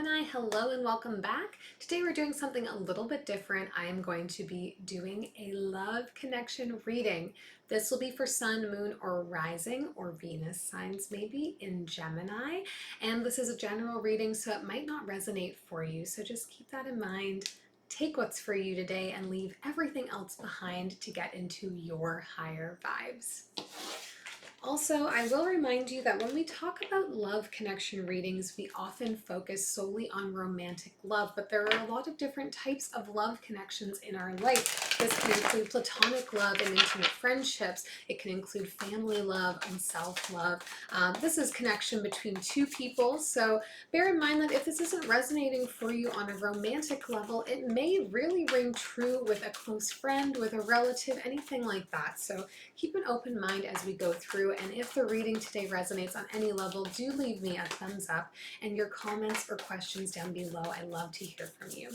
Gemini, hello and welcome back. Today we're doing something a little bit different. I am going to be doing a love connection reading. This will be for Sun, Moon, or Rising, or Venus signs maybe in Gemini. And this is a general reading, so it might not resonate for you. So just keep that in mind. Take what's for you today and leave everything else behind to get into your higher vibes. Also, I will remind you that when we talk about love connection readings, we often focus solely on romantic love, but there are a lot of different types of love connections in our life. This can include platonic love and intimate friendships. It can include family love and self-love. This is connection between two people, so bear in mind that if this isn't resonating for you on a romantic level, it may really ring true with a close friend, with a relative, anything like that. So keep an open mind as we go through, and if the reading today resonates on any level, do leave me a thumbs up and your comments or questions down below. I love to hear from you.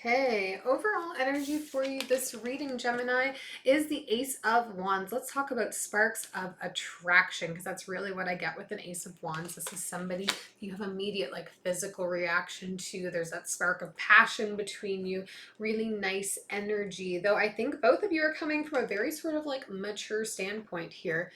Okay, overall energy for you this reading, Gemini, is the Ace of Wands. Let's talk about sparks of attraction, because that's really what I get with an Ace of Wands. This is somebody you have immediate like physical reaction to. There's that spark of passion between you, really nice energy, though I think both of you are coming from a very sort of like mature standpoint here.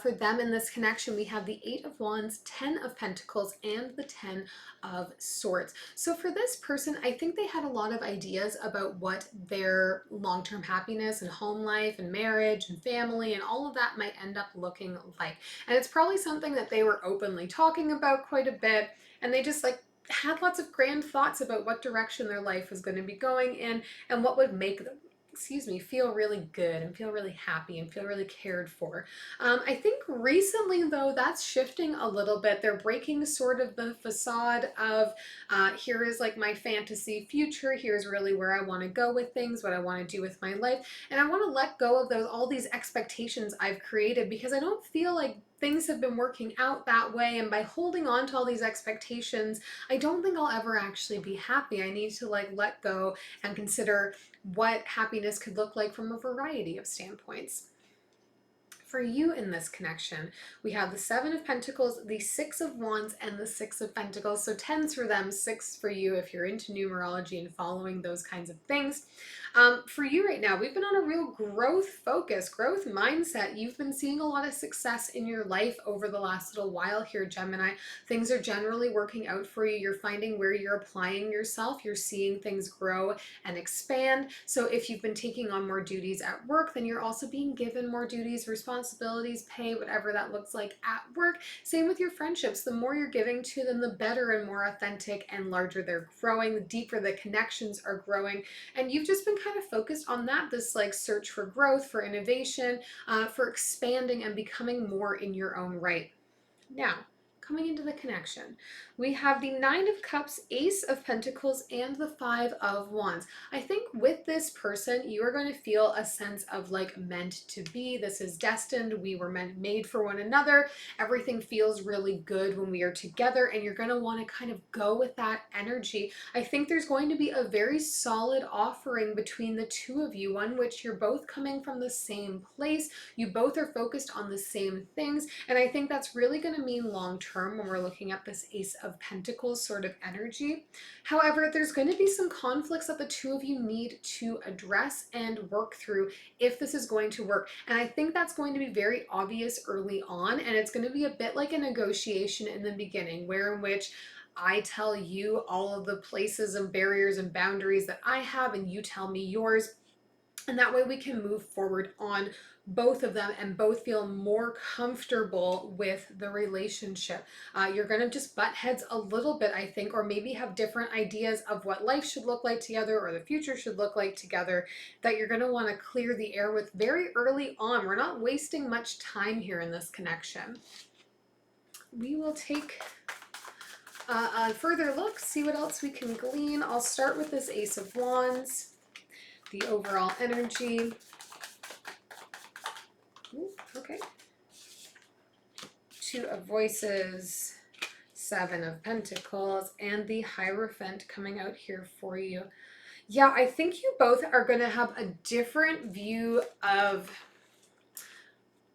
For them in this connection, we have the Eight of Wands, 10 of Pentacles, and the 10 of Swords. So for this person, I think they had a lot of ideas about what their long-term happiness and home life and marriage and family and all of that might end up looking like. And it's probably something that they were openly talking about quite a bit, and they just like had lots of grand thoughts about what direction their life was going to be going in and what would make them, feel really good and feel really happy and feel really cared for. I think recently, though, that's shifting a little bit. They're breaking sort of the facade of here is like my fantasy future. Here's really where I want to go with things, what I want to do with my life. And I want to let go of all these expectations I've created, because I don't feel like things have been working out that way, and by holding on to all these expectations, I don't think I'll ever actually be happy. I need to like let go and consider what happiness could look like from a variety of standpoints. For you in this connection, we have the Seven of Pentacles, the Six of Wands, and the Six of Pentacles. So 10s for them, 6 for you if you're into numerology and following those kinds of things. For you right now, we've been on a real growth focus, growth mindset. You've been seeing a lot of success in your life over the last little while here, Gemini. Things are generally working out for you. You're finding where you're applying yourself. You're seeing things grow and expand. So if you've been taking on more duties at work, then you're also being given more duties, responsibilities, pay, whatever that looks like at work. Same with your friendships. The more you're giving to them, the better and more authentic and larger they're growing, the deeper the connections are growing. And you've just been kind of focused on that, this like search for growth, for innovation, for expanding and becoming more in your own right. Now, coming into the connection, we have the Nine of Cups, Ace of Pentacles, and the Five of Wands. I think with this person, you are going to feel a sense of like meant to be. This is destined. We were made for one another. Everything feels really good when we are together, and you're going to want to kind of go with that energy. I think there's going to be a very solid offering between the two of you, one which you're both coming from the same place. You both are focused on the same things, and I think that's really going to mean long term when we're looking at this Ace of Pentacles sort of energy. However, there's going to be some conflicts that the two of you need to address and work through if this is going to work. And I think that's going to be very obvious early on, and it's going to be a bit like a negotiation in the beginning, where in which I tell you all of the places and barriers and boundaries that I have, and you tell me yours. And that way we can move forward on both of them and both feel more comfortable with the relationship. You're going to just butt heads a little bit, I think, or maybe have different ideas of what life should look like together or the future should look like together, that you're going to want to clear the air with very early on. We're not wasting much time here in this connection. We will take a further look, see what else we can glean. I'll start with this Ace of Wands, the overall energy. Ooh, okay. Two of Voices, Seven of Pentacles, and the Hierophant coming out here for you. Yeah, I think you both are going to have a different view of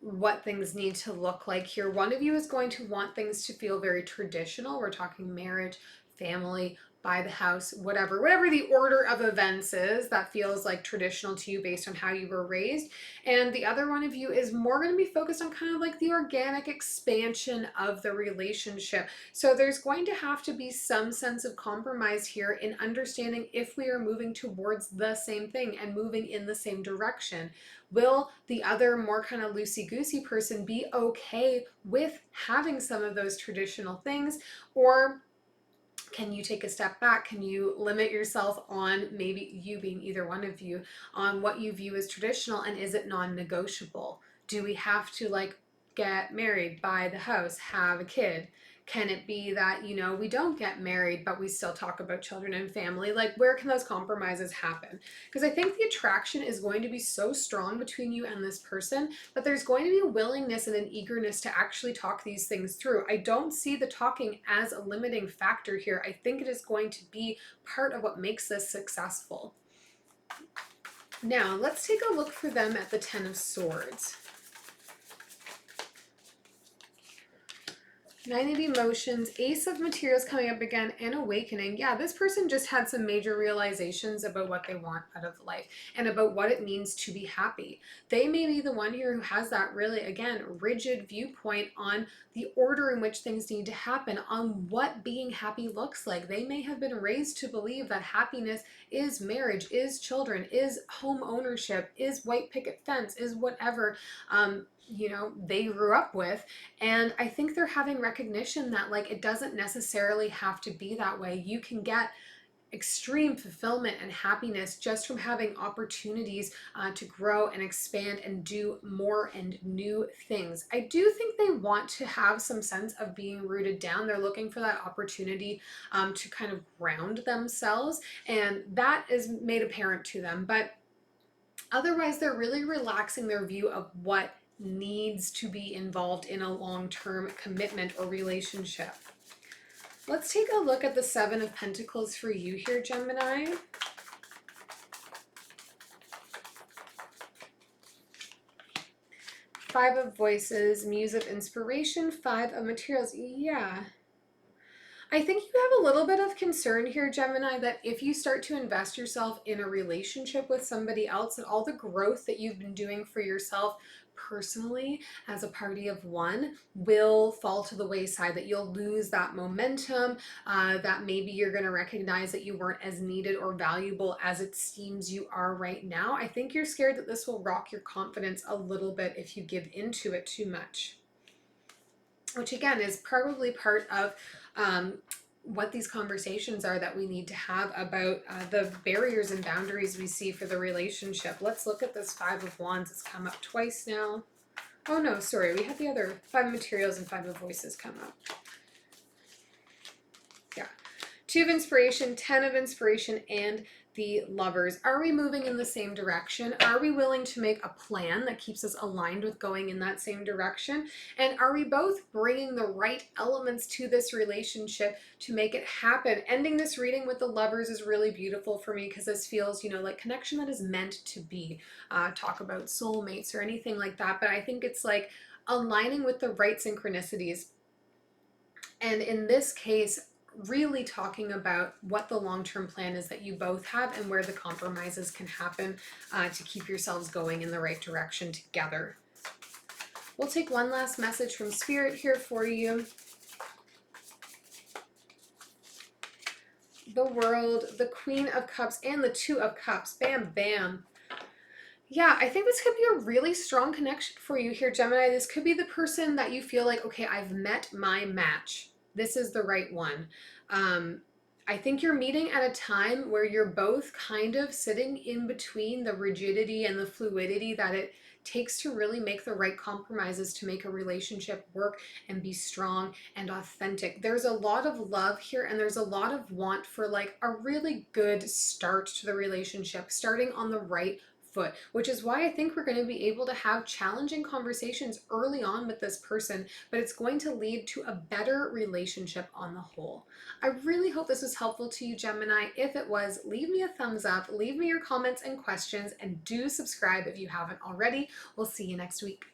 what things need to look like here. One of you is going to want things to feel very traditional. We're talking marriage, family, buy the house, whatever the order of events is that feels like traditional to you based on how you were raised. And the other one of you is more going to be focused on kind of like the organic expansion of the relationship. So there's going to have to be some sense of compromise here in understanding if we are moving towards the same thing and moving in the same direction. Will the other more kind of loosey-goosey person be okay with having some of those traditional things, or can you take a step back? Can you limit yourself on, maybe you being either one of you, on what you view as traditional, and is it non-negotiable? Do we have to like get married, buy the house, have a kid? Can it be that, you know, we don't get married, but we still talk about children and family? Like, where can those compromises happen? Because I think the attraction is going to be so strong between you and this person that there's going to be a willingness and an eagerness to actually talk these things through. I don't see the talking as a limiting factor here. I think it is going to be part of what makes this successful. Now, let's take a look for them at the Ten of Swords. Nine of Emotions, Ace of Materials coming up again, and Awakening. Yeah, this person just had some major realizations about what they want out of life and about what it means to be happy. They may be the one here who has that really, again, rigid viewpoint on the order in which things need to happen, on what being happy looks like. They may have been raised to believe that happiness is marriage, is children, is home ownership, is white picket fence, is whatever, you know, they grew up with. And I think they're having recognition that like it doesn't necessarily have to be that way. You can get extreme fulfillment and happiness just from having opportunities to grow and expand and do more and new things. I do think they want to have some sense of being rooted down. They're looking for that opportunity to kind of ground themselves, and that is made apparent to them. But otherwise, they're really relaxing their view of what needs to be involved in a long-term commitment or relationship. Let's take a look at the Seven of Pentacles for you here, Gemini. Five of Voices, Muse of Inspiration, Five of Materials. Yeah. I think you have a little bit of concern here, Gemini, that if you start to invest yourself in a relationship with somebody else, that all the growth that you've been doing for yourself personally as a party of one will fall to the wayside, that you'll lose that momentum, that maybe you're going to recognize that you weren't as needed or valuable as it seems you are right now. I think you're scared that this will rock your confidence a little bit if you give into it too much, which again is probably part of what these conversations are that we need to have about the barriers and boundaries we see for the relationship. Let's look at this Five of Wands. It's come up twice now. Oh no, sorry, we had the other Five of Materials and Five of Voices come up. Yeah. Two of Inspiration, Ten of Inspiration, and the Lovers. Are we moving in the same direction? Are we willing to make a plan that keeps us aligned with going in that same direction? And are we both bringing the right elements to this relationship to make it happen? Ending this reading with the Lovers is really beautiful for me because this feels, you know, like connection that is meant to be. Talk about soulmates or anything like that, but I think it's like aligning with the right synchronicities. And in this case, really talking about what the long-term plan is that you both have and where the compromises can happen to keep yourselves going in the right direction together. We'll take one last message from Spirit here for you. The World, the Queen of Cups, and the Two of Cups. Bam, bam. Yeah, I think this could be a really strong connection for you here, Gemini. This could be the person that you feel like, okay, I've met my match. This is the right one. I think you're meeting at a time where you're both kind of sitting in between the rigidity and the fluidity that it takes to really make the right compromises to make a relationship work and be strong and authentic. There's a lot of love here, and there's a lot of want for like a really good start to the relationship, starting on the right foot, which is why I think we're going to be able to have challenging conversations early on with this person, but it's going to lead to a better relationship on the whole. I really hope this was helpful to you, Gemini. If it was, leave me a thumbs up, leave me your comments and questions, and do subscribe if you haven't already. We'll see you next week.